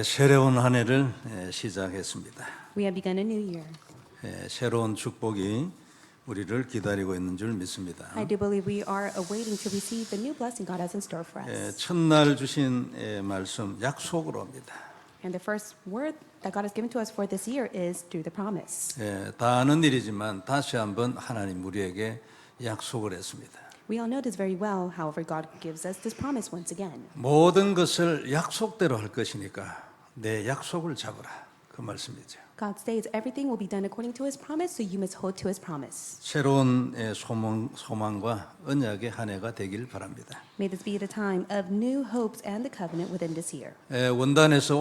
새로운 한 해를 시작했습니다. We have begun a new year. 새로운 축복이 우리를 기다리고 있는 줄 믿습니다. I do believe we are awaiting to receive the new blessing God has in store for us. 첫날 주신 말씀 약속으로 옵니다. And the first word that God has given to us for this year is through the promise. 다 아는 일이지만 다시 한번 하나님 우리에게 약속을 했습니다. We all know this very well. However, God gives us this promise once again. 모든 것을 약속대로 할 것이니까 내 약속을 잡으라. 그 말씀이죠. God states everything will be done according to His promise, so you must hold to His promise. 새로운 소망과 언약의 한 해가 되길 바랍니다. May this be the time of new hopes and the covenant within this year. 원단에서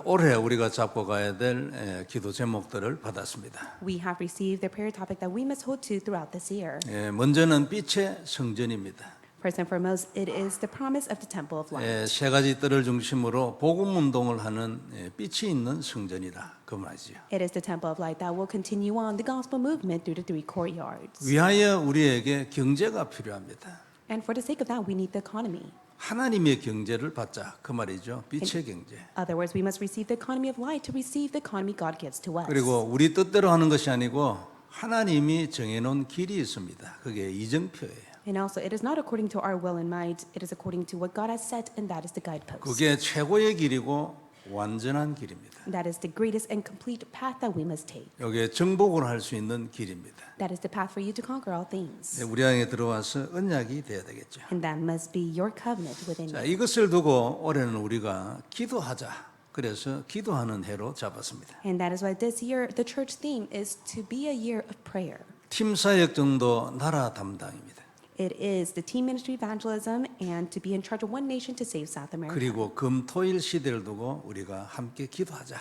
올해 우리가 잡고 가야 될 기도 제목들을 받았습니다. We have received the prayer topic that we must hold to throughout this year. 먼저는 빛의 성전입니다. First and foremost, it is the promise of the temple of light. 세 가지 뜰을 중심으로 복음 운동을 하는 빛이 있는 성전이다. 그 말이죠. It is the temple of light that will continue on the gospel movement through the three courtyards. 위하여 우리에게 경제가 필요합니다. And for the sake of that, we need the economy. 하나님의 경제를 받자. 그 말이죠. 빛의 경제. In other words, we must receive the economy of light to receive the economy God gives to us. 그리고 우리 뜻대로 하는 것이 아니고 하나님이 정해놓은 길이 있습니다. 그게 이정표예요. And also, it is not according to our will and might. It is according to what God has set, and that is the guidepost. 그게 최고의 길이고 완전한 길입니다. That is the greatest and complete path that we must take. 여기에 정복을 할 수 있는 길입니다. That is the path for you to conquer all things. 우리 안에 들어와서 언약이 돼야 되겠죠. And that must be your covenant within 자, you. 이것을 두고 올해는 우리가 기도하자. 그래서 기도하는 해로 잡았습니다. And that is why this year, the church theme is to be a year of prayer. 팀 사역 정도 나라 담당입니다. It is the team ministry evangelism and to be in charge of one nation to save South America. 그리고 금토일 시대를 두고 우리가 함께 기도하자.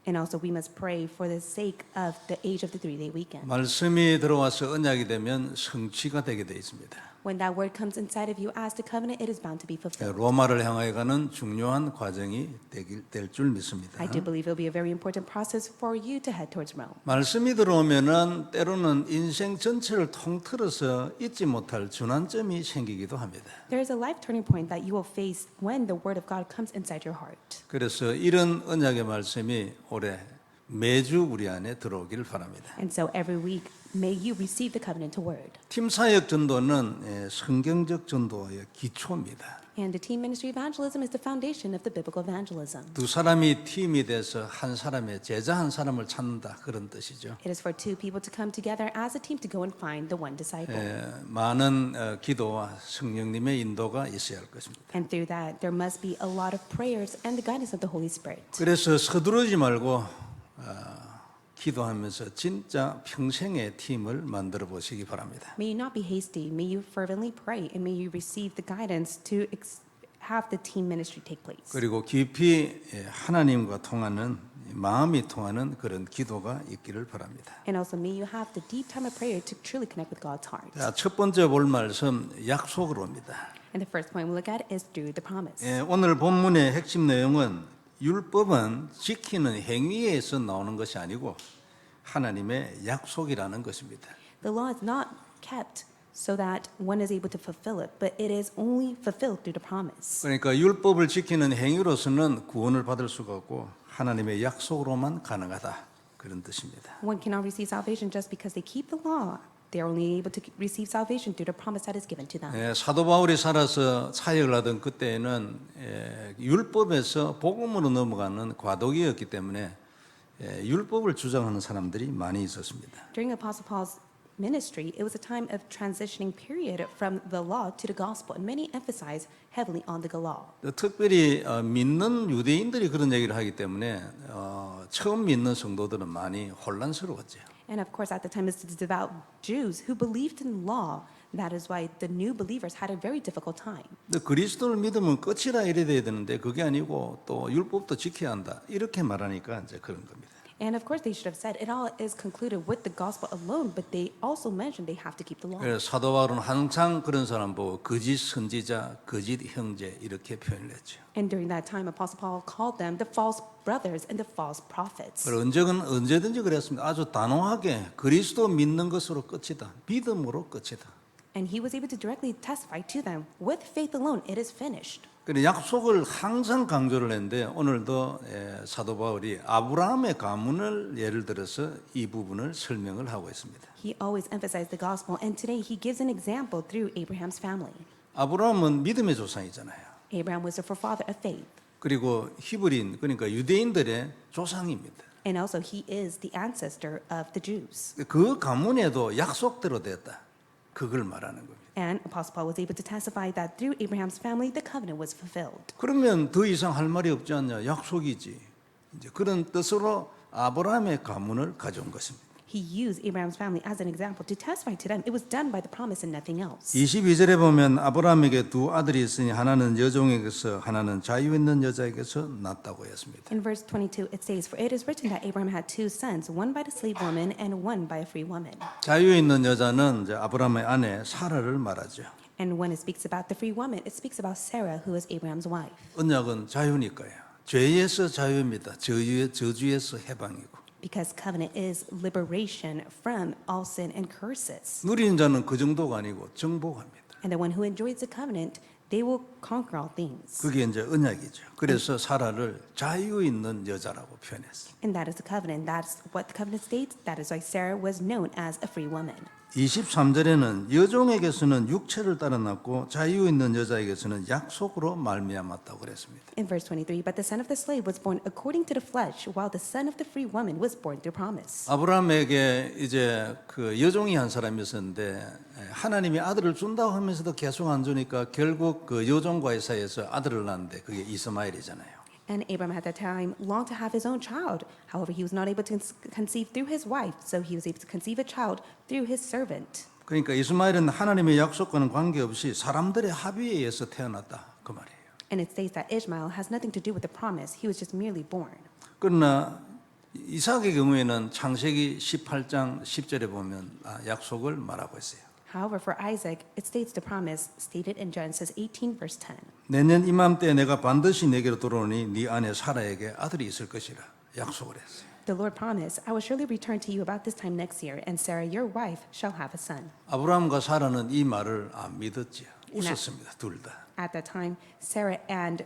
And also we must pray for the sake of the age of the 3-day weekend. 말씀이 들어와서 언약이 되면 성취가 되게 돼 있습니다. When that word comes inside of you as the covenant, it is bound to be fulfilled. 로마를 향하여 가는 중요한 과정이 될 줄 믿습니다. I do believe it will be a very important process for you to head towards Rome. 말씀이 들어오면은 때로는 인생 전체를 통틀어서 잊지 못할 준환점이 생기기도 합니다. There is a life turning point that you will face when the word of God comes inside your heart. 그래서 이런 언약의 말씀이 올해 매주 우리 안에 들어오기를 바랍니다. And so every week, may you receive the covenant word. 팀 사역 전도는 성경적 전도의 기초입니다. And the team ministry evangelism is the foundation of the biblical evangelism. 두 사람이 팀이 돼서 한 사람의 제자 한 사람을 찾는다 그런 뜻이죠. It is for two people to come together as a team to go and find the one disciple. 많은 기도와 성령님의 인도가 있어야 할 것입니다. And through that, there must be a lot of prayers and the guidance of the Holy Spirit. 그래서 서두르지 말고 기도하면서 진짜 평생의 팀을 만들어 보시기 바랍니다. May you not be hasty. May you fervently pray, and may you receive the guidance to have the team ministry take place. 그리고 깊이 하나님과 통하는 마음이 통하는 그런 기도가 있기를 바랍니다. And also, may you have the deep time of prayer to truly connect with God's heart. 자, 첫 번째 볼 말씀 약속으로 옵니다. And the first point we'll look at is through the promise. 오늘 본문의 핵심 내용은 율법은 지키는 행위에서 나오는 것이 아니고 하나님의 약속이라는 것입니다. The law is not kept so that one is able to fulfill it, but it is only fulfilled through the promise. 그러니까 율법을 지키는 행위로서는 구원을 받을 수가 없고 하나님의 약속으로만 가능하다 그런 뜻입니다. One cannot receive salvation just because they keep the law. They are only able to receive salvation through the promise that is given to them. 사도 바울이 살아서 사역을 하던 그때에는 율법에서 복음으로 넘어가는 과도기였기 때문에 율법을 주장하는 사람들이 많이 있었습니다. During Apostle Paul's ministry, it was a time of transitioning period from the law to the gospel, and many emphasize heavily on the law. 특별히 믿는 유대인들이 그런 얘기를 하기 때문에 처음 믿는 성도들은 많이 혼란스러웠죠. And of course, at the time, it's the devout Jews who believed in law. That is why the new believers had a very difficult time. 근데 그리스도를 믿으면 끝이라 이래 돼야 되는데 그게 아니고 또 율법도 지켜야 한다 이렇게 말하니까 이제 그런 겁니다. And of course, they should have said it all is concluded with the gospel alone, but they also mentioned they have to keep the law. 그래서 사도 바울은 항상 그런 사람 보고 거짓 선지자, 거짓 형제 이렇게 표현을 했죠. And during that time, Apostle Paul called them the false brothers and the false prophets. 그리고 언제든지 그랬습니다. 아주 단호하게 그리스도 믿는 것으로 끝이다. 믿음으로 끝이다. And he was able to directly testify to them, with faith alone, it is finished. 그런데 약속을 항상 강조를 했는데 오늘도 사도 바울이 아브라함의 가문을 예를 들어서 이 부분을 설명을 하고 있습니다. He always emphasized the gospel, and today he gives an example through Abraham's family. 아브라함은 믿음의 조상이잖아요. Abraham was the forefather of faith, 그리고 히브리인 그러니까 유대인들의 조상입니다. and also he is the ancestor of the Jews. 그 가문에도 약속대로 됐다. 그걸 말하는 겁니다. And Apostle Paul was able to testify that through Abraham's family, the covenant was fulfilled. 그러면 더 이상 할 말이 없지 않냐? 약속이지. 이제 그런 뜻으로 아브라함의 가문을 가져온 것입니다. He used Abraham's family as an example to testify to them. It was done by the promise and nothing else. 22절에 보면 아브라함에게 두 아들이 있으니 하나는 여종에게서 하나는 자유 있는 여자에게서 낳았다고 했습니다. In verse 22, it says, "For it is written that Abraham had two sons, one by the slave woman and one by a free woman." 자유 있는 여자는 이제 아브라함의 아내 사라를 말하죠. And when it speaks about the free woman, it speaks about Sarah, who is Abraham's wife. 언약은 자유니까요. 죄에서 자유입니다. 저주에서 해방이고. Because covenant is liberation from all sin and curses. 누리는 자는 그 정도가 아니고 정복합니다. And the one who enjoys the covenant, they will conquer all things. 그게 이제 언약이죠. 그래서 사라를 자유 있는 여자라고 표현했어요. And that is the covenant. That's what the covenant states. That is why Sarah was known as a free woman. 23절에는 여종에게서는 육체를 따라 낳고 자유 있는 여자에게서는 약속으로 말미암았다고 그랬습니다. In verse 23, but the son of the slave was born according to the flesh, while the son of the free woman was born through promise. 아브라함에게 이제 그 여종이 한 사람이 있었는데 하나님이 아들을 준다고 하면서도 계속 안 주니까 결국 그 여종과의 사이에서 아들을 낳는데 그게 이스마엘이잖아요. And Abraham at that time longed to have his own child. However, he was not able to conceive through his wife, so he was able to conceive a child through his servant. 그러니까 이스마엘은 하나님의 약속과는 관계없이 사람들의 합의에 의해서 태어났다 그 말이에요. And it states that Ishmael has nothing to do with the promise. He was just merely born. 그러나 이삭의 경우에는 창세기 18장 10절에 보면 약속을 말하고 있어요. However, for Isaac, it states the promise stated in Genesis 18, verse 10. 내년 이맘때 내가 반드시 내게로 돌아오니 네 아내 사라에게 아들이 있을 것이라 약속을 했어요. The Lord promised, I will surely return to you about this time next year, and Sarah, your wife, shall have a son. 아브라함과 사라는 이 말을 안 믿었지요. 웃었습니다. 둘 다. At that time, Sarah and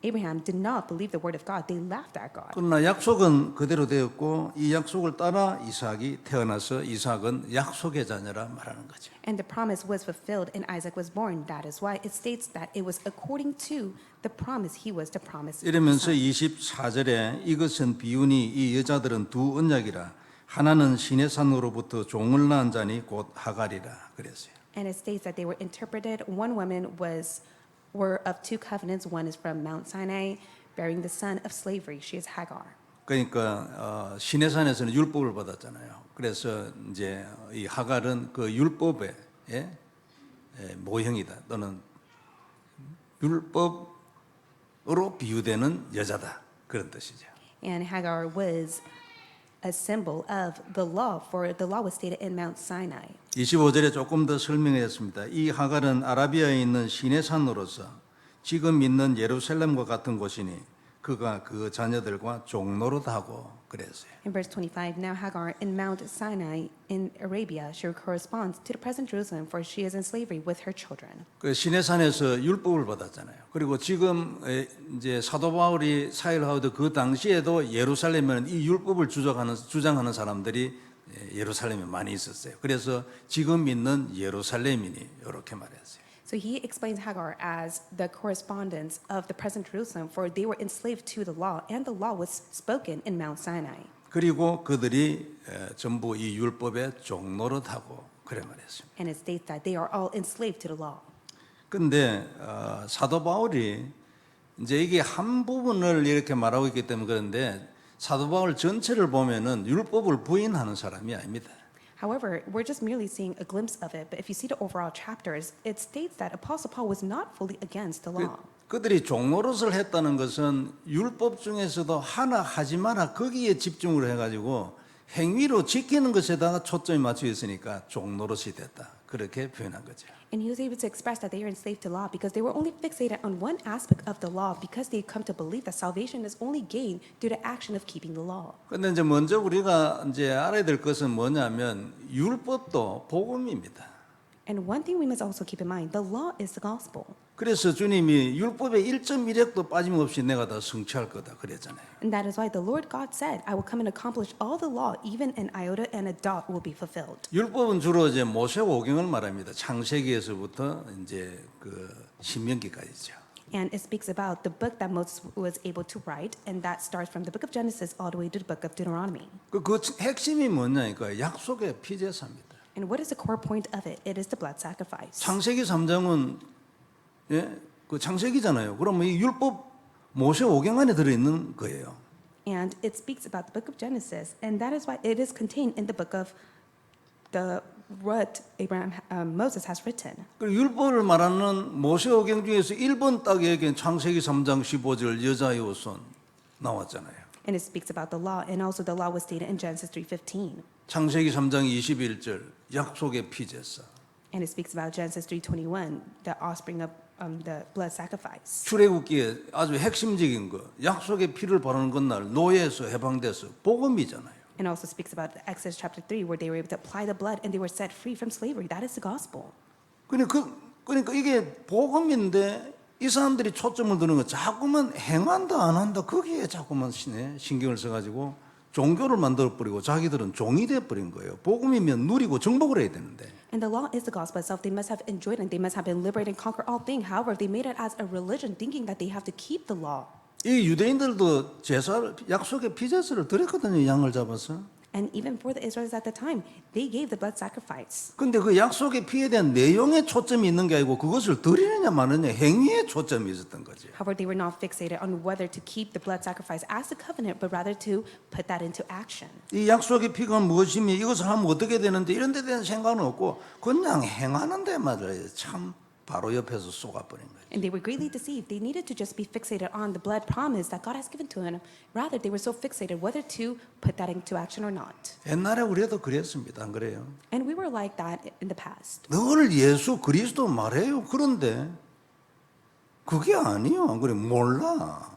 Abraham did not believe the word of God. They laughed at God. 그러나 약속은 그대로 되었고 이 약속을 따라 이삭이 태어나서 이삭은 약속의 자녀라 말하는 거죠. And the promise was fulfilled, and Isaac was born. That is why it states that it was according to the promise he was to promise. 이러면서 24절에 이것은 비유니 이 여자들은 두 언약이라 하나는 신의 산으로부터 종을 낳은 자니 곧 하갈이라 그랬어요. And it states that they were interpreted. One woman were of two covenants. One is from Mount Sinai, bearing the son of slavery. She is Hagar. 그러니까 신의 산에서는 율법을 받았잖아요. 그래서 이제 이 하갈은 그 율법의 모형이다 또는 율법으로 비유되는 여자다 그런 뜻이죠. And Hagar was a symbol of the law, for the law was stated in Mount Sinai. 25절에 조금 더 설명했습니다. 이 하갈은 아라비아에 있는 시내 산으로서 지금 있는 예루살렘과 같은 곳이니 그가 그 자녀들과 종노릇하고 그랬어요. In verse 25, now Hagar in Mount Sinai in Arabia, she corresponds to the present Jerusalem, for she is in slavery with her children. 그 시내산에서 율법을 받았잖아요. 그리고 지금 이제 사도 바울이 사역을 하던 그 당시에도 예루살렘에는 이 율법을 주장하는 사람들이 예루살렘에 많이 있었어요. 그래서 지금 있는 예루살렘이니 이렇게 말했어요. So he explains Hagar as the correspondence of the present Jerusalem, for they were enslaved to the law, and the law was spoken in Mount Sinai. 그리고 그들이 전부 이 율법에 종노릇하고 그래 말했습니다. And it states that they are all enslaved to the law. 근데 사도 바울이 이제 이게 한 부분을 이렇게 말하고 있기 때문에 그런데 사도 바울 전체를 보면은 율법을 부인하는 사람이 아닙니다. However, we're just merely seeing a glimpse of it, but if you see the overall chapters, it states that Apostle Paul was not fully against the law. 그들이 종노릇을 했다는 것은 율법 중에서도 하나 하지 마라 거기에 집중을 해가지고 행위로 지키는 것에다가 초점이 맞춰 있으니까 종노릇이 됐다 그렇게 표현한 거죠. And he was able to express that they are enslaved to law because they were only fixated on one aspect of the law because they come to believe that salvation is only gained through the action of keeping the law. 근데 이제 먼저 우리가 이제 알아야 될 것은 뭐냐면 율법도 복음입니다. And one thing we must also keep in mind, the law is the gospel. 그래서 주님이 율법의 1.1획도 빠짐없이 내가 다 성취할 거다 그랬잖아요. And that is why the Lord God said, I will come and accomplish all the law, even an iota and a dot will be fulfilled. 율법은 주로 이제 모세오경을 말합니다. 창세기에서부터 이제 그 신명기까지죠. And it speaks about the book that Moses was able to write, and that starts from the book of Genesis all the way to the book of Deuteronomy. 그 핵심이 뭐냐니까 약속의 피제사입니다. And what is the core point of it? It is the blood sacrifice. 창세기 3장은 예? 그 창세기잖아요. 그러면 이 율법 모세오경 안에 들어 있는 거예요. And it speaks about the book of Genesis, and that is why it is contained in the book of what Moses has written. 그 율법을 말하는 모세오경 중에서 1번 딱에게 창세기 3장 15절 여자의 후손 나왔잖아요. And it speaks about the law, and also the law was stated in Genesis 3:15. 창세기 3장 21절 약속의 피제사. And it speaks about Genesis 3:21, the offspring of the blood sacrifice. 출애굽기에 아주 핵심적인 거 약속의 피를 바르는 것날 노예에서 해방돼서 복음이잖아요. And also speaks about Exodus chapter 3, where they were able to apply the blood and they were set free from slavery. That is the gospel. 그러니까 이게 복음인데 이 사람들이 초점을 두는 거 자꾸만 행한다 안 한다 거기에 자꾸만 신경을 써가지고 종교를 만들어버리고 자기들은 종이 돼버린 거예요. 복음이면 누리고 정복을 해야 되는데. And the law is the gospel itself. They must have enjoyed it. They must have been liberated and conquer all things. However, they made it as a religion, thinking that they have to keep the law. 이 유대인들도 제사를 약속의 피제사를 드렸거든요. 양을 잡아서. And even for the Israelites at the time, they gave the blood sacrifice. 근데 그 약속의 피에 대한 내용에 초점이 있는 게 아니고 그것을 드리느냐 마느냐 행위에 초점이 있었던 거지. However, they were not fixated on whether to keep the blood sacrifice as a covenant, but rather to put that into action. 이 약속의 피가 무엇이며 이것을 하면 어떻게 되는데 이런 데 대한 생각은 없고 그냥 행하는 데만 참 바로 옆에서 쏘가버린 거예요. And they were greatly deceived. They needed to just be fixated on the blood promise that God has given to them. Rather, they were so fixated whether to put that into action or not. 옛날에 우리도 그랬습니다. 안 그래요? And we were like that in the past. 늘 예수 그리스도 말해요. 그런데 그게 아니요. 안 그래? 몰라.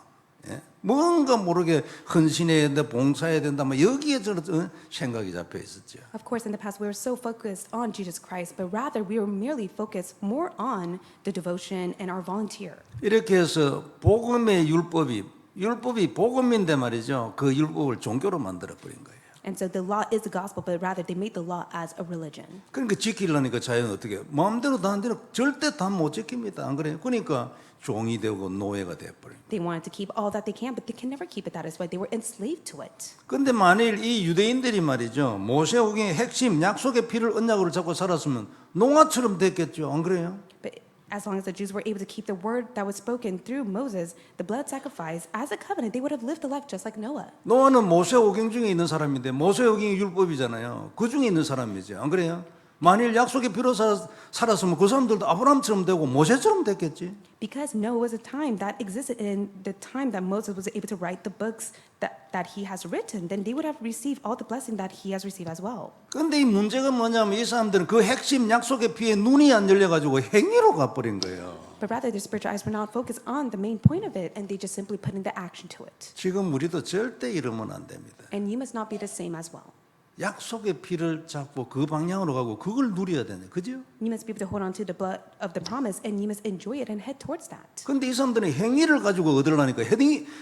예? 뭔가 모르게 헌신해야 된다, 봉사해야 된다, 뭐 여기에 저런 생각이 잡혀 있었죠. Of course, in the past, we were so focused on Jesus Christ, but rather we were merely focused more on the devotion and our volunteer. 이렇게 해서 복음의 율법이 복음인데 말이죠. 그 율법을 종교로 만들어 버린 거예요. And so the law is the gospel, but rather they made the law as a religion. 그러니까 지키려니까 자연 어떻게 마음대로 다 안 되는 절대 다 못 지킵니다. 안 그래요? 그러니까 종이 되고 노예가 되어 버린. They wanted to keep all that they can, but they can never keep it. That is why they were enslaved to it. 근데 만일 이 유대인들이 말이죠. 모세오경의 핵심 약속의 피를 언약으로 잡고 살았으면 농아처럼 됐겠죠. 안 그래요? But as long as the Jews were able to keep the word that was spoken through Moses, the blood sacrifice, as a covenant, they would have lived a life just like Noah. 노아는 모세오경 중에 있는 사람인데 모세오경이 율법이잖아요. 그 중에 있는 사람이죠. 안 그래요? 만일 약속의 피로 살았으면 그 사람들도 아브라함처럼 되고 모세처럼 됐겠지. Because Noah was a time that existed in the time that Moses was able to write the books that he has written, then they would have received all the blessing that he has received as well. 그런데 이 문제가 뭐냐면 이 사람들은 그 핵심 약속의 피에 눈이 안 열려가지고 행위로 가버린 거예요. But rather, their spiritual eyes were not focused on the main point of it, and they just simply put into action to it. 지금 우리도 절대 이러면 안 됩니다. And you must not be the same as well. 약속의 피를 잡고 그 방향으로 가고 그걸 누려야 되네. 그죠? You must be able to hold on to the blood of the promise, and you must enjoy it and head towards that. 근데 이 사람들은 행위를 가지고 얻으려니까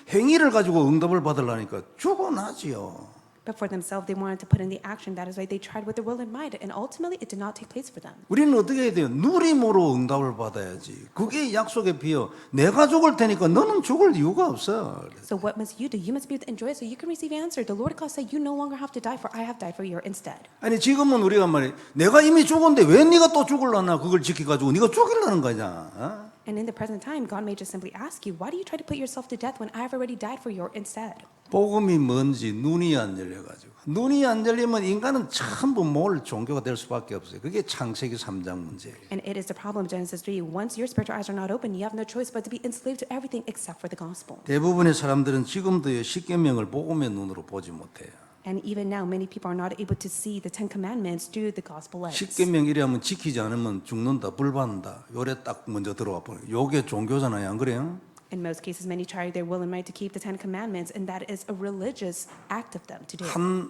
행위를 가지고 응답을 받으려니까 죽어나지요. But for themselves, they wanted to put in the action. That is why they tried with their will and might, and ultimately it did not take place for them. 우리는 어떻게 해야 돼요? 누림으로 응답을 받아야지. 그게 약속의 피요. 내가 죽을 테니까 너는 죽을 이유가 없어. So what must you do? You must be able to enjoy it so you can receive answer. The Lord God said, you no longer have to die, for I have died for you instead. 아니 지금은 우리가 말해 내가 이미 죽었는데 왜 네가 또 죽을라나 그걸 지켜가지고 네가 죽이려는 거냐? 어? And in the present time, God may just simply ask you, why do you try to put yourself to death when I have already died for you instead? 복음이 뭔지 눈이 안 열려가지고 눈이 안 열리면 인간은 전부 뭘 종교가 될 수밖에 없어요. 그게 창세기 3장 문제예요. And it is the problem of Genesis 3. Once your spiritual eyes are not open, you have no choice but to be enslaved to everything except for the gospel. 대부분의 사람들은 지금도 십계명을 복음의 눈으로 보지 못해요. And even now, many people are not able to see the Ten Commandments through the gospel lens. 십계명 이래하면 지키지 않으면 죽는다, 불 받는다. 요래 딱 먼저 들어와 버려요. 요게 종교잖아요, 안 그래요? In most cases, many try their will and might to keep the Ten Commandments, and that is a religious act of them to do.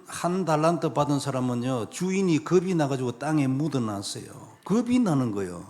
한 달란트 받은 사람은요, 주인이 겁이 나가지고 땅에 묻어놨어요. 겁이 나는 거예요.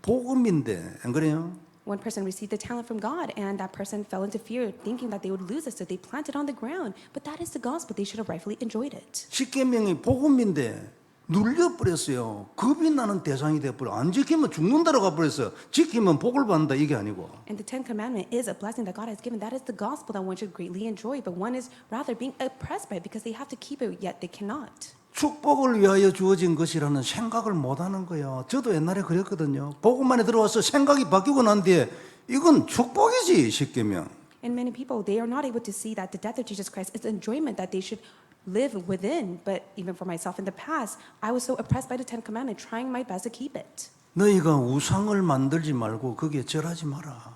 복음인데, 안 그래요? One person received the talent from God, and that person fell into fear, thinking that they would lose it, so they planted on the ground. But that is the gospel; they should have rightfully enjoyed it. 십계명이 복음인데 눌려버렸어요. 겁이 나는 대상이 돼버려. 안 지키면 죽는다고 가버렸어요. 지키면 복을 받는다 이게 아니고. And the Ten Commandment is a blessing that God has given. That is the gospel that one should greatly enjoy. But one is rather being oppressed by it because they have to keep it, yet they cannot. 축복을 위하여 주어진 것이라는 생각을 못하는 거예요. 저도 옛날에 그랬거든요. 복음만에 들어와서 생각이 바뀌고 난 뒤에 이건 축복이지 십계명. And many people, they are not able to see that the death of Jesus Christ is enjoyment that they should live within. But even for myself in the past, I was so oppressed by the Ten Commandments, trying my best to keep it. 너희가 우상을 만들지 말고 거기에 절하지 마라.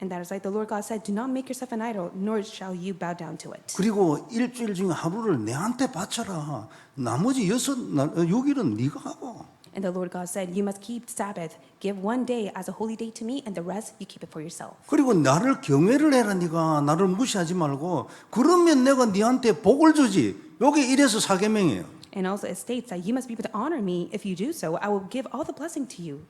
And that is like the Lord God said, do not make yourself an idol, nor shall you bow down to it. 그리고 일주일 중에 하루를 내한테 바쳐라. 나머지 6일은 네가 하고. And the Lord God said, you must keep Sabbath. Give one day as a holy day to me, and the rest you keep it for yourself. 그리고 나를 경외를 해라. 네가 나를 무시하지 말고. 그러면 내가 네한테 복을 주지. 여기 이래서 사계명이에요. And also it states that you must be able to honor me. If you do so, I will give all the blessing to you.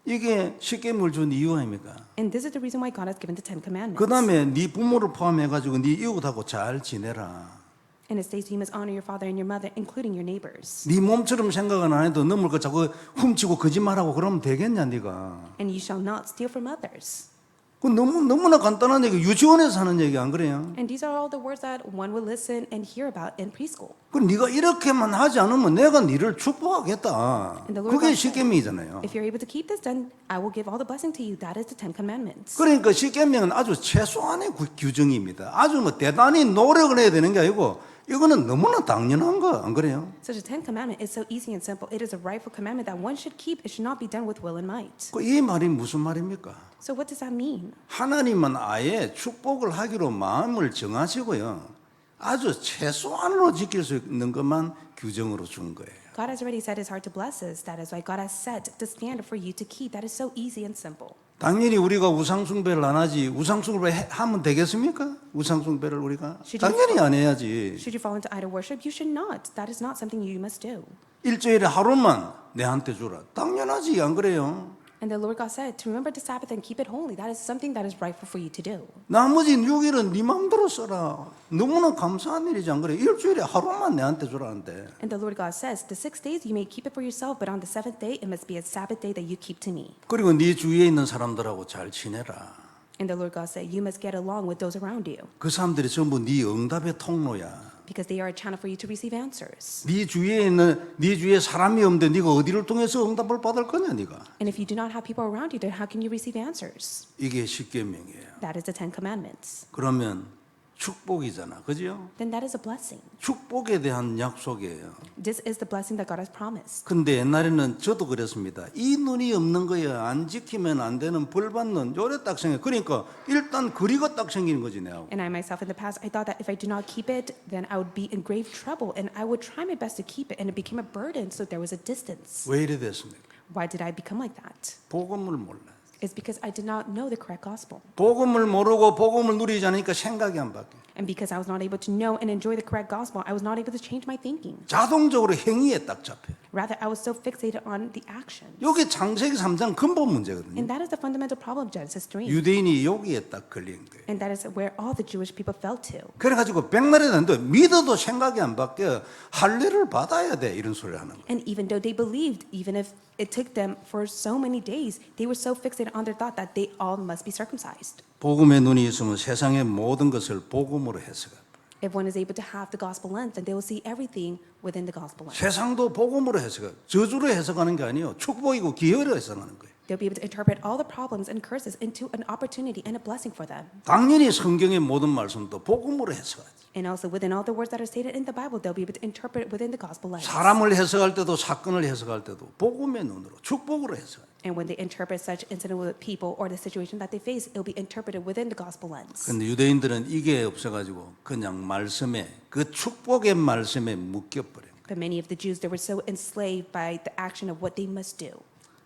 이게 십계명을 준 이유 아닙니까? And this is the reason why God has given the Ten Commandments. 그 다음에 네 부모를 포함해가지고 네 이웃하고 잘 지내라. And it states you must honor your father and your mother, including your neighbors. 네 몸처럼 생각은 안 해도 넘을 거 자꾸 훔치고 거짓말하고 그러면 되겠냐 네가. And you shall not steal from others. 그 너무나 간단한 얘기. 유치원에서 하는 얘기 안 그래요? And these are all the words that one will listen and hear about in preschool. 그 네가 이렇게만 하지 않으면 내가 네를 축복하겠다. And the Lord 그게 God said, 십계명이잖아요. if you're able to keep this, then I will give all the blessing to you. That is the Ten Commandments. 그러니까 십계명은 아주 최소한의 규정입니다. 아주 뭐 대단히 노력을 해야 되는 게 아니고 이거는 너무나 당연한 거 안 그래요? So the Ten Commandment is so easy and simple. It is a rightful commandment that one should keep. It should not be done with will and might. 이 말이 무슨 말입니까? So what does that mean? 하나님은 아예 축복을 하기로 마음을 정하시고요. 아주 최소한으로 지킬 수 있는 것만 규정으로 준 거예요. God has already set his heart to bless us. That is why God has set the standard for you to keep. That is so easy and simple. 당연히 우리가 우상숭배를 안 하지. 우상숭배를 하면 되겠습니까? 우상숭배를 우리가 당연히 안 해야지. Should you fall into idol worship? You should not. That is not something you must do. 일주일에 하루만 내한테 주라. 당연하지 안 그래요? And the Lord God said to remember the Sabbath and keep it holy. That is something that is rightful for you to do. 나머지 6일은 네 마음대로 써라. 너무나 감사한 일이지 안 그래? 일주일에 하루만 내한테 주라는데. And the Lord God says, the 6 days you may keep it for yourself, but on the 7th day it must be a Sabbath day that you keep to me. 그리고 네 주위에 있는 사람들하고 잘 지내라. And the Lord God said, you must get along with those around you, 그 사람들이 전부 네 응답의 통로야. because they are a channel for you to receive answers. 네 주위에 사람이 없는데 네가 어디를 통해서 응답을 받을 거냐 네가. And if you do not have people around you, then how can you receive answers? 이게 십계명이에요. That is the Ten Commandments. 그러면 축복이잖아. 그죠? Then that is a blessing. 축복에 대한 약속이에요. This is the blessing that God has promised. 근데 옛날에는 저도 그랬습니다. 이 눈이 없는 거야. 안 지키면 안 되는 벌 받는 요래 딱 생겨. 그러니까 일단 거리가 딱 생기는 거지 내하고. And I myself in the past, I thought that if I do not keep it, then I would be in grave trouble, and I would try my best to keep it, and it became a burden, so there was a distance. 왜 이래 됐습니까? Why did I become like that? 복음을 몰라. It's because I did not know the correct gospel. 복음을 모르고 복음을 누리지 않으니까 생각이 안 바뀌어. And because I was not able to know and enjoy the correct gospel, I was not able to change my thinking. 자동적으로 행위에 딱 잡혀. Rather, I was so fixated on the action. 이게 창세기 3장 근본 문제거든요. And that is the fundamental problem of Genesis 3. 유대인이 여기에 딱 걸린 거예요. And that is where all the Jewish people fell to. 그래가지고 백날에 난데 믿어도 생각이 안 바뀌어. 할례를 받아야 돼 이런 소리를 하는 거예요. And even though they believed, even if it took them for so many days, they were so fixated on their thought that they all must be circumcised. 복음의 눈이 있으면 세상의 모든 것을 복음으로 해석해. If one is able to have the gospel lens, then they will see everything within the gospel lens. 세상도 복음으로 해석해. 저주로 해석하는 게 아니에요. 축복이고 기회로 해석하는 거예요. They'll be able to interpret all the problems and curses into an opportunity and a blessing for them. 당연히 성경의 모든 말씀도 복음으로 해석하지. And also within all the words that are stated in the Bible, they'll be able to interpret within the gospel lens. 사람을 해석할 때도 사건을 해석할 때도 복음의 눈으로 축복으로 해석해. And when they interpret such incident with people or the situation that they face, it'll be interpreted within the gospel lens. 근데 유대인들은 이게 없어가지고 그냥 말씀에 그 축복의 말씀에 묶여버려. But many of the Jews, they were so enslaved by the action of what they must do.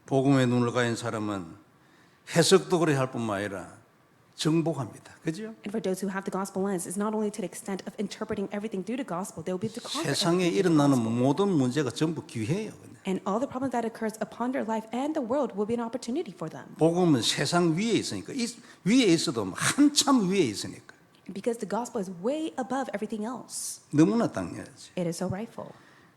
복음의 눈을 가진 사람은 해석도 그래 할 뿐만 아니라 정복합니다. 그죠? And for those who have the gospel lens, it's not only to the extent of interpreting everything through the gospel, they will be able to conquer 세상에 everything through the 일어나는 gospel. 모든 문제가 전부 기회예요. 그냥. And all the problems that occurs upon their life and the world will be an opportunity for them. 복음은 세상 위에 있으니까 위에 있어도 한참 위에 있으니까 Because the gospel is way above everything else. 너무나 당연하지. It is so rightful.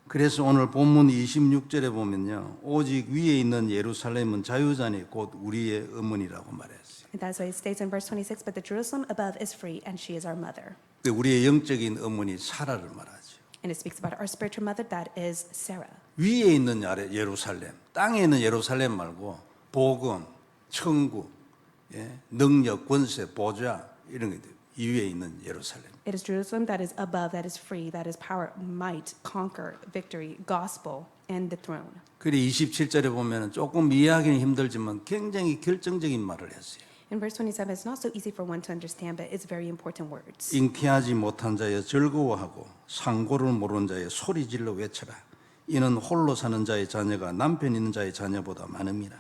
그래서 오늘 본문 26절에 보면요, 오직 위에 있는 예루살렘은 자유자니 곧 우리의 어머니라고 말했어요. And that's why it states in verse 26, but the Jerusalem above is free, and she is our mother. 우리의 영적인 어머니 사라를 말하죠. And it speaks about our spiritual mother, that is Sarah. 위에 있는 예루살렘, 땅에 있는 예루살렘 말고 복음, 천국, 능력, 권세, 보좌 이런 게 이 위에 있는 예루살렘. It is Jerusalem that is above, that is free, that is power, might, conquer, victory, gospel, and the throne. 그래 27절에 보면은 조금 이해하기는 힘들지만 굉장히 결정적인 말을 했어요. In verse 27, it's not so easy for one to understand, but it's very important words. 잉태하지 못한 자여 즐거워하고 상고를 모르는 자여 소리질러 외쳐라. 이는 홀로 사는 자의 자녀가 남편 있는 자의 자녀보다 많음이라.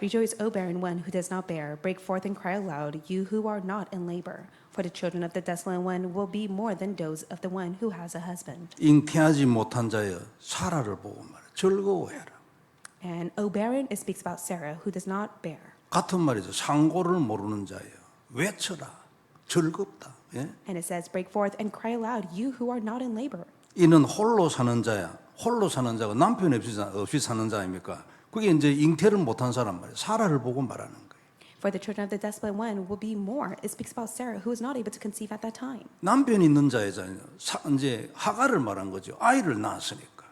Rejoice, O barren one who does not bear. Break forth and cry aloud, you who are not in labor. For the children of the desolate one will be more than those of the one who has a husband. 잉태하지 못한 자여 사라를 보고 말해 즐거워해라. And O barren, it speaks about Sarah who does not bear. 같은 말이죠. 상고를 모르는 자여 외쳐라. 즐겁다. 예? And it says, break forth and cry aloud, you who are not in labor. 이는 홀로 사는 자야. 홀로 사는 자가 남편 없이 사는 자입니까? 그게 이제 잉태를 못한 사람 말이에요. 사라를 보고 말하는 거예요. For the children of the desolate one will be more. It speaks about Sarah who was not able to conceive at that time. 남편 있는 자의 자녀, 이제 하가를 말한 거죠. 아이를 낳았으니까.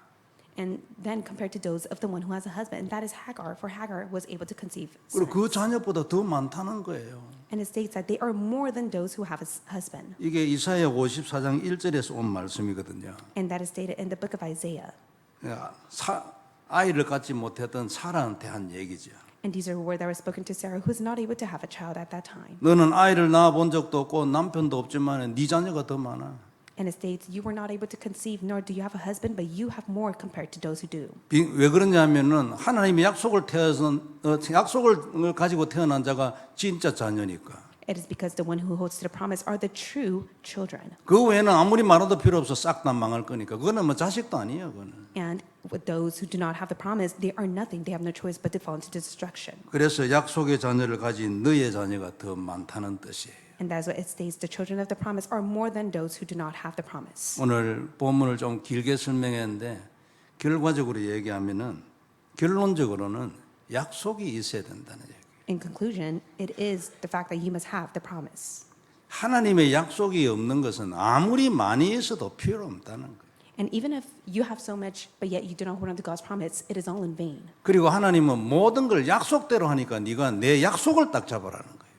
And then compared to those of the one who has a husband, and that is Hagar, for Hagar was able to conceive. 그리고 그 sons. 자녀보다 더 많다는 거예요. And it states that they are more than those who have a husband. 이게 이사야 54장 1절에서 온 말씀이거든요. And that is stated in the book of Isaiah. 아이를 갖지 못했던 사라한테 한 얘기죠. And these are words that were spoken to Sarah, who was not able to have a child at that time. 너는 아이를 낳아 본 적도 없고 남편도 없지만 네 자녀가 더 많아. And it states, you were not able to conceive, nor do you have a husband, but you have more compared to those who do. 왜 그러냐면은 하나님의 약속을 가지고 태어난 자가 진짜 자녀니까. It is because the one who holds to the promise are the true children. 그 외에는 아무리 말해도 필요 없어 싹 다 망할 거니까. 그거는 뭐 자식도 아니에요. 그거는. And with those who do not have the promise, they are nothing. They have no choice but to fall into destruction. 그래서 약속의 자녀를 가진 너의 자녀가 더 많다는 뜻이에요. And that's what it states. The children of the promise are more than those who do not have the promise. 오늘 본문을 좀 길게 설명했는데 결과적으로 얘기하면은 결론적으로는 약속이 있어야 된다는 얘기예요. In conclusion, it is the fact that you must have the promise. 하나님의 약속이 없는 것은 아무리 많이 있어도 필요 없다는 거예요. And even if you have so much, but yet you do not hold on to God's promise, it is all in vain. 그리고 하나님은 모든 걸 약속대로 하니까 네가 내 약속을 딱 잡아라는 거예요.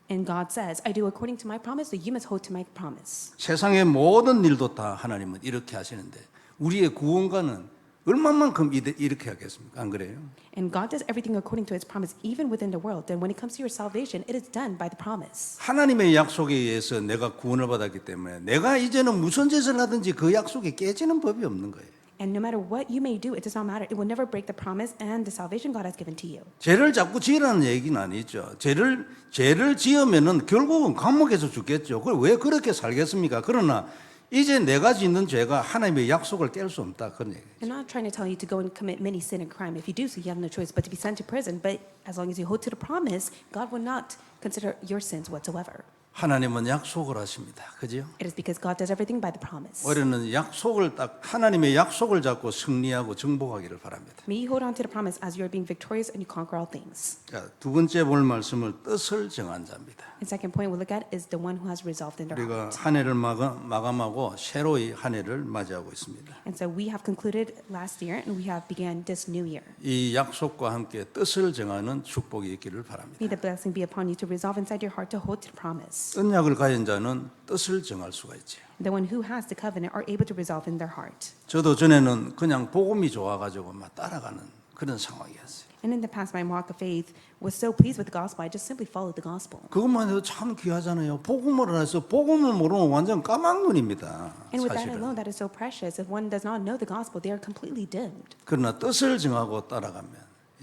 And God says, I do according to my promise, so you must hold to my promise. 세상의 모든 일도 다 하나님은 이렇게 하시는데 우리의 구원과는 얼마만큼 이렇게 하겠습니까? 안 그래요? And God does everything according to his promise, even within the world. Then when it comes to your salvation, it is done by the promise. 하나님의 약속에 의해서 내가 구원을 받았기 때문에 내가 이제는 무슨 짓을 하든지 그 약속이 깨지는 법이 없는 거예요. And no matter what you may do, it does not matter. It will never break the promise and the salvation God has given to you. 죄를 자꾸 지으라는 얘기는 아니죠. 죄를 지으면은 결국은 감옥에서 죽겠죠. 그걸 왜 그렇게 살겠습니까? 그러나 이제 내가 짓는 죄가 하나님의 약속을 깰 수 없다. 그런 얘기예요. I'm not trying to tell you to go and commit many sin and crime. If you do so, you have no choice but to be sent to prison. But as long as you hold to the promise, God will not consider your sins whatsoever. 하나님은 약속을 하십니다. 그죠? It is because God does everything by the promise. 우리는 약속을 딱 하나님의 약속을 잡고 승리하고 정복하기를 바랍니다. May you hold on to the promise as you are being victorious and you conquer all things. 자, 두 번째 볼 말씀을 뜻을 정한 자입니다. And second point we'll look at is the one who has resolved in their 우리가 heart. 한 해를 마감하고 새로이 한 해를 맞이하고 있습니다. And so we have concluded last year and we have began this new year. 이 약속과 함께 뜻을 정하는 축복이 있기를 바랍니다. May the blessing be upon you to resolve inside your heart to hold to the promise. 언약을 가진 자는 뜻을 정할 수가 있죠. The one who has the covenant are able to resolve in their heart. 저도 전에는 그냥 복음이 좋아가지고 막 따라가는 그런 상황이었어요. And in the past, my walk of faith was so pleased with the gospel, I just simply followed the gospel. 그것만 해도 참 귀하잖아요. 복음을 해서 복음을 모르면 완전 까막눈입니다. And with that 사실은. alone, that is so precious. If one does not know the gospel, they are completely dimmed. 그러나 뜻을 정하고 따라가면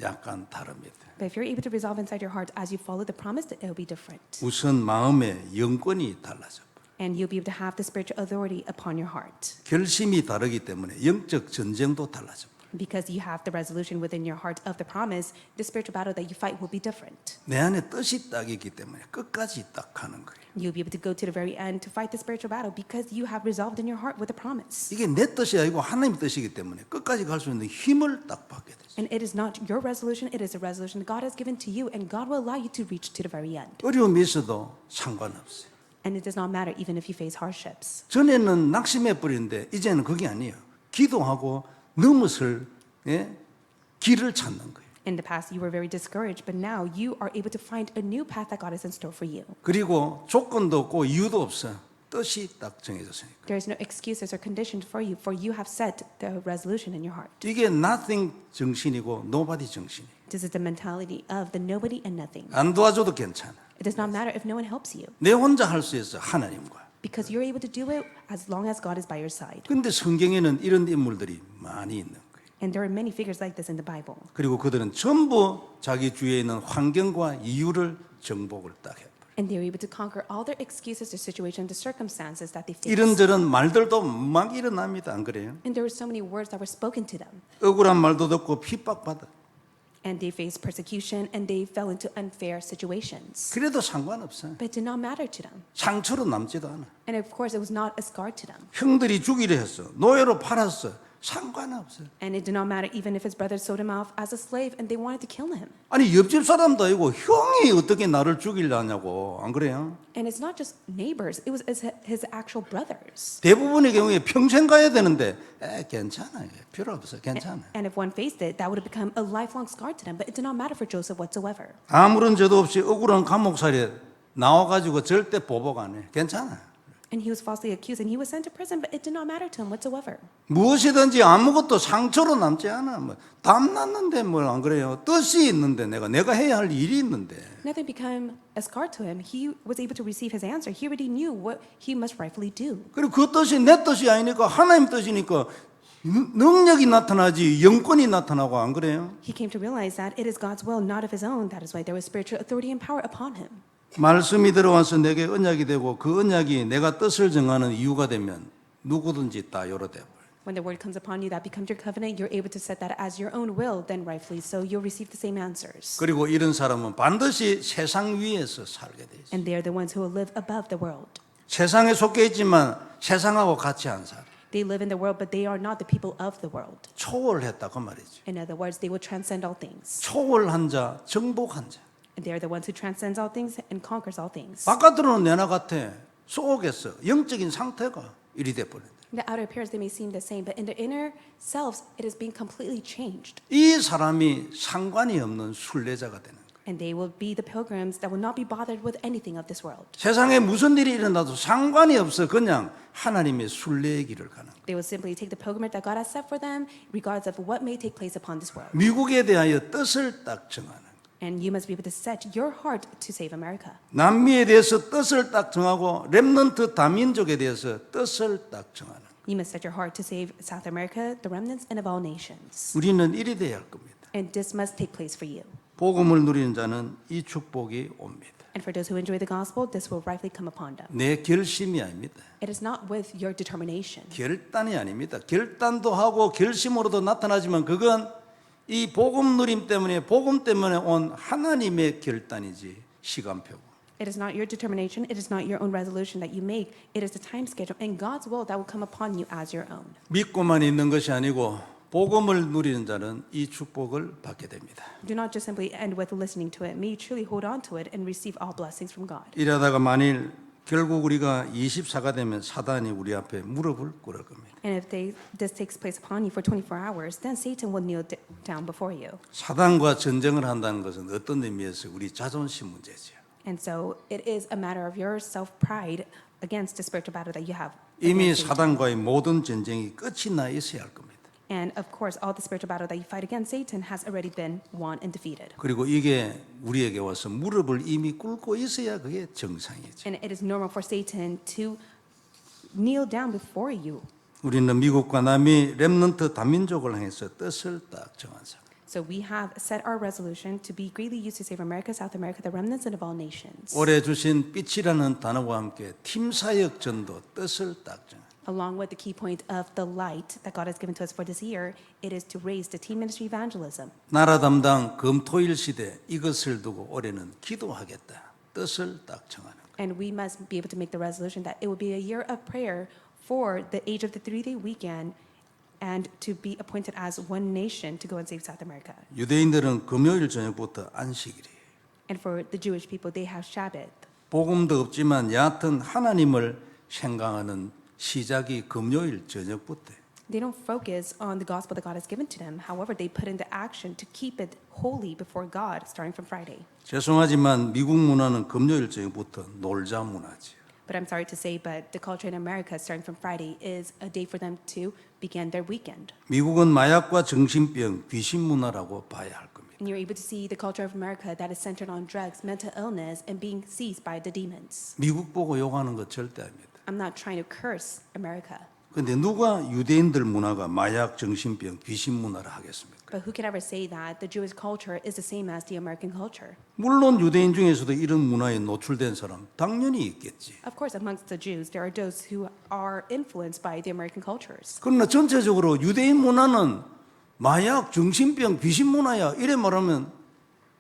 약간 다릅니다. But if you're able to resolve inside your heart as you follow the promise, it will be different. 우선 마음의 영권이 달라져. And you'll be able to have the spiritual authority upon your heart. 결심이 다르기 때문에 영적 전쟁도 달라져. Because you have the resolution within your heart of the promise, the spiritual battle that you fight will be different. 내 안에 뜻이 딱 있기 때문에 끝까지 딱 하는 거예요. You'll be able to go to the very end to fight the spiritual battle because you have resolved in your heart with a promise. 이게 내 뜻이 아니고 하나님 뜻이기 때문에 끝까지 갈 수 있는 힘을 딱 받게 됐어요. And it is not your resolution, it is a resolution God has given to you, and God will allow you to reach to the very end. 어려움이 있어도 상관없어요. And it does not matter even if you face hardships. 전에는 낙심해 버리는데 이제는 그게 아니에요. 기도하고 넘어설 길을 찾는 거예요. In the past, you were very discouraged, but now you are able to find a new path that God has in store for you. 그리고 조건도 없고 이유도 없어요. 뜻이 딱 정해졌으니까. There is no excuses or conditions for you have set the resolution in your heart. 이게 nothing 정신이고 nobody 정신이에요. This is the mentality of the nobody and nothing. 안 도와줘도 괜찮아. It does not matter if no one helps you 내 혼자 할 수 있어 하나님과. because you're able to do it as long as God is by your side. 그런데 성경에는 이런 인물들이 많이 있는 거예요. And there are many figures like this in the Bible. 그리고 그들은 전부 자기 주위에 있는 환경과 이유를 정복을 딱 해버려요. And they're able to conquer all their excuses, the situation, the circumstances that they face. 이런저런 말들도 막 일어납니다. 안 그래요? And there were so many words that were spoken to them. 억울한 말도 듣고 핍박받아. And they faced persecution and they fell into unfair situations. 그래도 상관없어요. But it did not matter to them. 상처로 남지도 않아. And of course, it was not a scar to them. 형들이 죽이려 했어. 노예로 팔았어. 상관없어요. And it did not matter even if his brothers sold him off as a slave and they wanted to kill him. 아니 옆집 사람도 아니고 형이 어떻게 나를 죽이려냐고. 안 그래요? And it's not just neighbors, it was his actual brothers. 대부분의 경우에 평생 가야 되는데 괜찮아요. 필요 없어요. 괜찮아요. And if one faced it, that would have become a lifelong scar to them. But it did not matter for Joseph whatsoever. 아무런 죄도 없이 억울한 감옥살이에 나와가지고 절대 보복 안 해. 괜찮아요. And he was falsely accused and he was sent to prison, but it did not matter to him whatsoever. 무엇이든지 아무것도 상처로 남지 않아. 담 났는데 뭘 안 그래요? 뜻이 있는데 내가 해야 할 일이 있는데. Nothing became a scar to him. He was able to receive his answer. He already knew what he must rightfully do. 그리고 그 뜻이 내 뜻이 아니니까 하나님 뜻이니까 능력이 나타나지 영권이 나타나고 안 그래요? He came to realize that it is God's will, not of his own. That is why there was spiritual authority and power upon him. 말씀이 들어와서 내게 언약이 되고 그 언약이 내가 뜻을 정하는 이유가 되면 누구든지 다 요로 돼버려요. When the word comes upon you, that becomes your covenant. You're able to set that as your own will, then rightfully so, you'll receive the same answers. 그리고 이런 사람은 반드시 세상 위에서 살게 돼 있어요. And they are the ones who will live above the world. 세상에 속해 있지만 세상하고 같이 안 살아. They live in the world, but they are not the people of the world. 초월했다 그 말이죠. In other words, they will transcend all things. 초월한 자, 정복한 자. And they are the ones who transcends all things and conquers all things. 바깥으로는 내나 같아. 속에서 영적인 상태가 이리 돼버린다. In the outer appearance, they may seem the same, but in the inner selves, it is being completely changed. 이 사람이 상관이 없는 순례자가 되는 거예요. And they will be the pilgrims that will not be bothered with anything of this world. 세상에 무슨 일이 일어나도 상관이 없어. 그냥 하나님의 순례의 길을 가는 거예요. They will simply take the pilgrimage that God has set for them, regardless of what may take place upon this world. 미국에 대하여 뜻을 딱 정하는 거예요. And you must be able to set your heart to save America. 남미에 대해서 뜻을 딱 정하고 렘넌트 다민족에 대해서 뜻을 딱 정하는 거예요. You must set your heart to save South America, the remnants, and of all nations. 우리는 이리 돼야 할 겁니다. And this must take place for you. 복음을 누리는 자는 이 축복이 옵니다. And for those who enjoy the gospel, this will rightfully come upon them. 내 결심이 아닙니다. It is not with your determination. 결단이 아닙니다. 결단도 하고 결심으로도 나타나지만 그건 이 복음 누림 때문에 복음 때문에 온 하나님의 결단이지 시간표고. It is not your determination. It is not your own resolution that you make. It is the time schedule and God's will that will come upon you as your own. 믿고만 있는 것이 아니고 복음을 누리는 자는 이 축복을 받게 됩니다. Do not just simply end with listening to it. May you truly hold on to it and receive all blessings from God. 이러다가 만일 결국 우리가 24가 되면 사단이 우리 앞에 무릎을 꿇을 겁니다. And if this takes place upon you for 24 hours, then Satan will kneel down before you. 사단과 전쟁을 한다는 것은 어떤 의미에서 우리 자존심 문제죠. And so it is a matter of your self-pride against the spiritual battle that you have. 이미 against Satan. 사단과의 모든 전쟁이 끝이 나 있어야 할 겁니다. And of course, all the spiritual battle that you fight against Satan has already been won and defeated. 그리고 이게 우리에게 와서 무릎을 이미 꿇고 있어야 그게 정상이죠. And it is normal for Satan to kneel down before you. 우리는 미국과 남미 렘넌트 다민족을 향해서 뜻을 딱 정한 사. So we have set our resolution to be greatly used to save America, South America, the remnants, and of all nations. 올해 주신 빛이라는 단어와 함께 팀 사역 전도 뜻을 딱 정합니다. Along with the key point of the light that God has given to us for this year, it is to raise the teen ministry evangelism. 나라 담당 금토일 시대 이것을 두고 올해는 기도하겠다. 뜻을 딱 정하는 거예요. And we must be able to make the resolution that it will be a year of prayer for the age of the 3-day weekend and to be appointed as one nation to go and save South America. 유대인들은 금요일 저녁부터 안식일이에요. And for the Jewish people, they have Shabbat. 복음도 없지만 여하튼 하나님을 생각하는 시작이 금요일 저녁부터. They don't focus on the gospel that God has given to them. However, they put into action to keep it holy before God starting from Friday. 죄송하지만 미국 문화는 금요일 저녁부터 놀자 문화지. But I'm sorry to say, but the culture in America starting from Friday is a day for them to begin their weekend. 미국은 마약과 정신병, 귀신 문화라고 봐야 할 겁니다. And you're able to see the culture of America that is centered on drugs, mental illness, and being seized by the demons. 미국 보고 욕하는 거 절대 아닙니다. I'm not trying to curse America, 근데 누가 유대인들 문화가 마약, 정신병, 귀신 문화를 하겠습니까? but who can ever say that the Jewish culture is the same as the American culture? 물론 유대인 중에서도 이런 문화에 노출된 사람 당연히 있겠지. Of course, amongst the Jews, there are those who are influenced by the American cultures. 그러나 전체적으로 유대인 문화는 마약, 정신병, 귀신 문화야 이래 말하면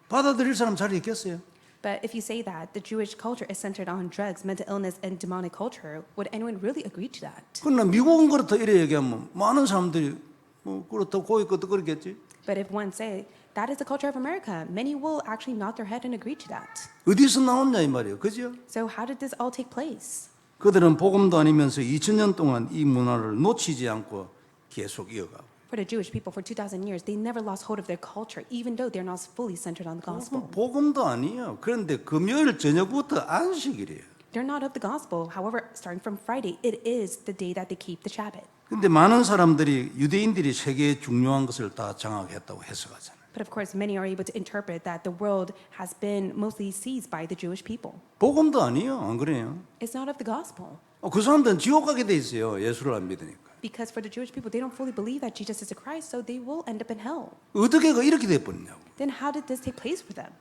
받아들일 사람 잘 있겠어요? But if you say that the Jewish culture is centered on drugs, mental illness, and demonic culture, would anyone really agree to that? 그러나 미국은 그렇다 이래 얘기하면 많은 사람들이 뭐 그렇다고 고이 것도 그렇겠지. But if one say that is the culture of America, many will actually nod their head and agree to that. 어디서 나왔냐 이 말이에요. 그죠? So how did this all take place? 그들은 복음도 아니면서 2000년 동안 이 문화를 놓치지 않고 계속 이어가고. For the Jewish people, for 2,000 years, they never lost hold of their culture, even though they're not fully centered on the gospel. 복음도 아니에요. 그런데 금요일 저녁부터 안식일이에요. They're not of the gospel. However, starting from Friday, it is the day that they keep the Shabbat. 근데 많은 사람들이 유대인들이 세계의 중요한 것을 다 장악했다고 해석하잖아요. But of course, many are able to interpret that the world has been mostly seized by the Jewish people. 복음도 아니에요. 안 그래요? It's not of the gospel. 그 사람들은 지옥 가게 돼 있어요. 예수를 안 믿으니까. Because for the Jewish people, they don't fully believe that Jesus is the Christ, so they will end up in hell. 어떻게 이렇게 돼 버렸냐고. Then how did this take place for them?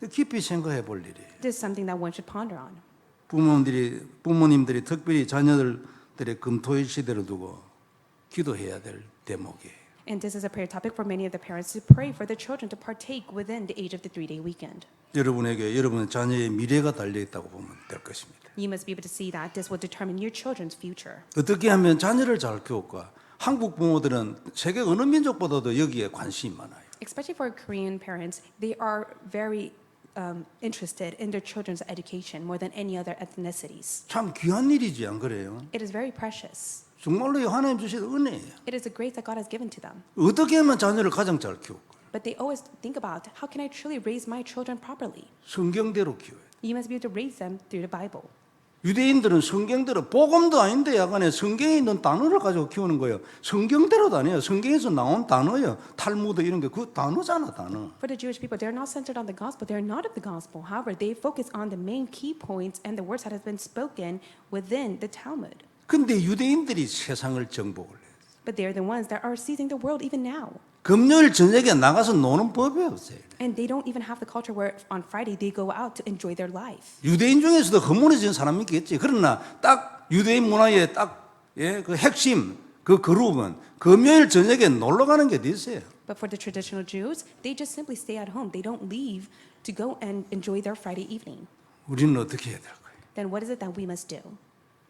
깊이 생각해 볼 일이에요. This is something that one should ponder on. 부모님들이 특별히 자녀들의 금토일 시대를 두고 기도해야 될 대목이에요. And this is a prayer topic for many of the parents to pray for the children to partake within the age of the 3-day weekend. 여러분에게 여러분의 자녀의 미래가 달려 있다고 보면 될 것입니다. You must be able to see that this will determine your children's future. 어떻게 하면 자녀를 잘 키울까? 한국 부모들은 세계 어느 민족보다도 여기에 관심이 많아요. Especially for Korean parents, they are very interested in their children's education more than any other ethnicities. 참 귀한 일이지 안 그래요? It is very precious. 정말로 하나님 주신 은혜예요. It is a grace that God has given to them. 어떻게 하면 자녀를 가장 잘 키울까? But they always think about, how can I truly raise my children properly? 성경대로 키워야 돼. You must be able to raise them through the Bible. 유대인들은 성경대로 복음도 아닌데 약간의 성경에 있는 단어를 가지고 키우는 거예요. 성경대로도 아니에요. 성경에서 나온 단어예요. 탈무드 이런 게 그 단어잖아, 단어. For the Jewish people, they're not centered on the gospel. They're not of the gospel. However, they focus on the main key points and the words that have been spoken within the Talmud. 근데 유대인들이 세상을 정복을 해요. But they're the ones that are seizing the world even now. 금요일 저녁에 나가서 노는 법이 없어요. And they don't even have the culture where on Friday they go out to enjoy their life. 유대인 중에서도 허물어진 사람이 있겠지. 그러나 딱 유대인 문화의 그 핵심, 그 그룹은 금요일 저녁에 놀러 가는 게 어디 있어요? But for the traditional Jews, they just simply stay at home. They don't leave to go and enjoy their Friday evening. 우리는 어떻게 해야 될까요? Then what is it that we must do?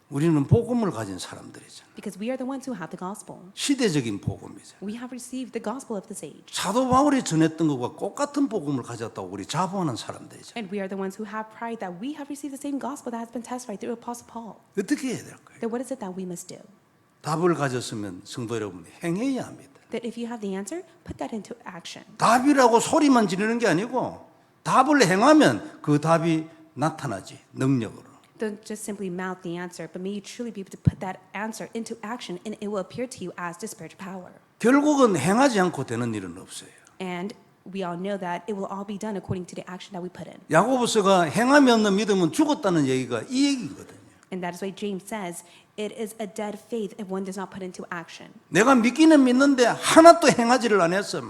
우리는 복음을 가진 사람들이잖아요. Because we are the ones who have the gospel. 시대적인 복음이죠. We have received the gospel of this age. 사도 바울이 전했던 것과 똑같은 복음을 가졌다고 우리 자부하는 사람들이죠. And we are the ones who have pride that we have received the same gospel that has been testified through Apostle Paul. 어떻게 해야 될까요? Then what is it that we must do? 답을 가졌으면 성도 여러분이 행해야 합니다. That if you have the answer, put that into action. 답이라고 소리만 지르는 게 아니고 답을 행하면 그 답이 나타나지, 능력으로. Don't just simply mouth the answer, but may you truly be able to put that answer into action and it will appear to you as the spiritual power. 결국은 행하지 않고 되는 일은 없어요. And we all know that it will all be done according to the action that we put in. 야고보서가 행함이 없는 믿음은 죽었다는 얘기가 이 얘기거든요. And that is why James says, it is a dead faith if one does not put into action. 내가 믿기는 믿는데 하나도 행하지를 않았어.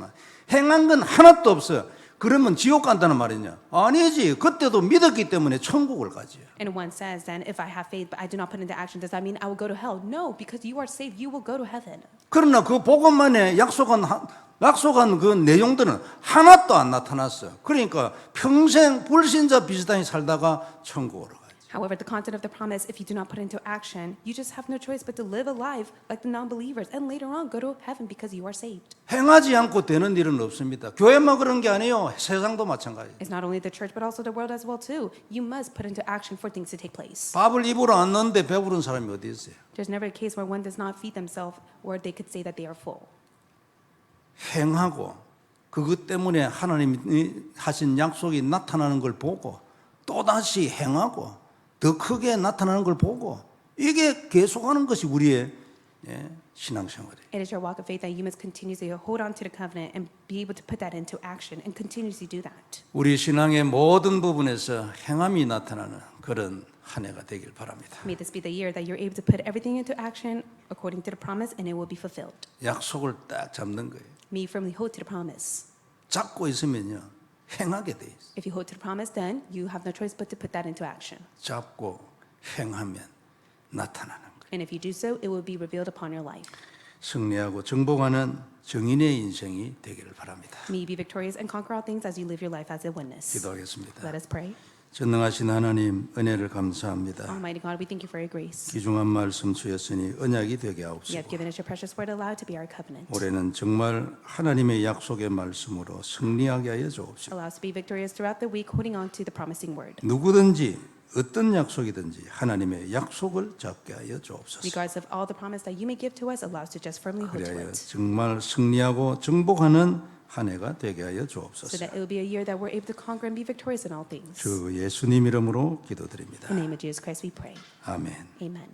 행한 건 하나도 없어. 그러면 지옥 간다는 말이냐? 아니지. 그때도 믿었기 때문에 천국을 가지. And one says then, if I have faith but I do not put into action, does that mean I will go to hell? No, because you are saved, you will go to heaven. 그러나 그 복음만에 약속한 그 내용들은 하나도 안 나타났어. 그러니까 평생 불신자 비슷하게 살다가 천국으로 가지. However, the content of the promise, if you do not put into action, you just have no choice but to live a life like the non-believers and later on go to heaven because you are saved. 행하지 않고 되는 일은 없습니다. 교회만 그런 게 아니에요. 세상도 마찬가지예요. It's not only the church but also the world as well too. You must put into action for things to take place. 밥을 입으로 안 넣는데 배부른 사람이 어디 있어요? There's never a case where one does not feed themselves where they could say that they are full. 행하고 그것 때문에 하나님이 하신 약속이 나타나는 걸 보고 또다시 행하고 더 크게 나타나는 걸 보고 이게 계속하는 것이 우리의 신앙생활이에요. It is your walk of faith that you must continuously hold on to the covenant and be able to put that into action and continuously do that. 우리 신앙의 모든 부분에서 행함이 나타나는 그런 한 해가 되길 바랍니다. May this be the year that you're able to put everything into action according to the promise and it will be fulfilled. 약속을 딱 잡는 거예요. May you firmly hold to the promise. 잡고 있으면요 행하게 돼 있어요. If you hold to the promise, then you have no choice but to put that into action. 잡고 행하면 나타나는 거예요. And if you do so, it will be revealed upon your life. 승리하고 정복하는 정인의 인생이 되기를 바랍니다. May you be victorious and conquer all things as you live your life as a witness. 기도하겠습니다. Let us pray. 전능하신 하나님 은혜를 감사합니다. Almighty God, we thank you for your grace. 귀중한 말씀 주였으니 언약이 되게 You have 하옵소서. given us your precious word allowed to be our covenant. 올해는 정말 하나님의 약속의 말씀으로 승리하게 하여 주옵소서. Allow us to be victorious throughout the week, holding on to the promising word. 누구든지 어떤 약속이든지 하나님의 약속을 잡게 하여 주옵소서. Regardless of all the promise that you may give to us, allow us to just firmly hold to 그리하여 it. 정말 승리하고 정복하는 한 해가 되게 하여 So 주옵소서. that it will be a year that we're able to conquer and be victorious in all things. 주 예수님 이름으로 기도드립니다. In the name of Jesus Christ we pray. 아멘. Amen.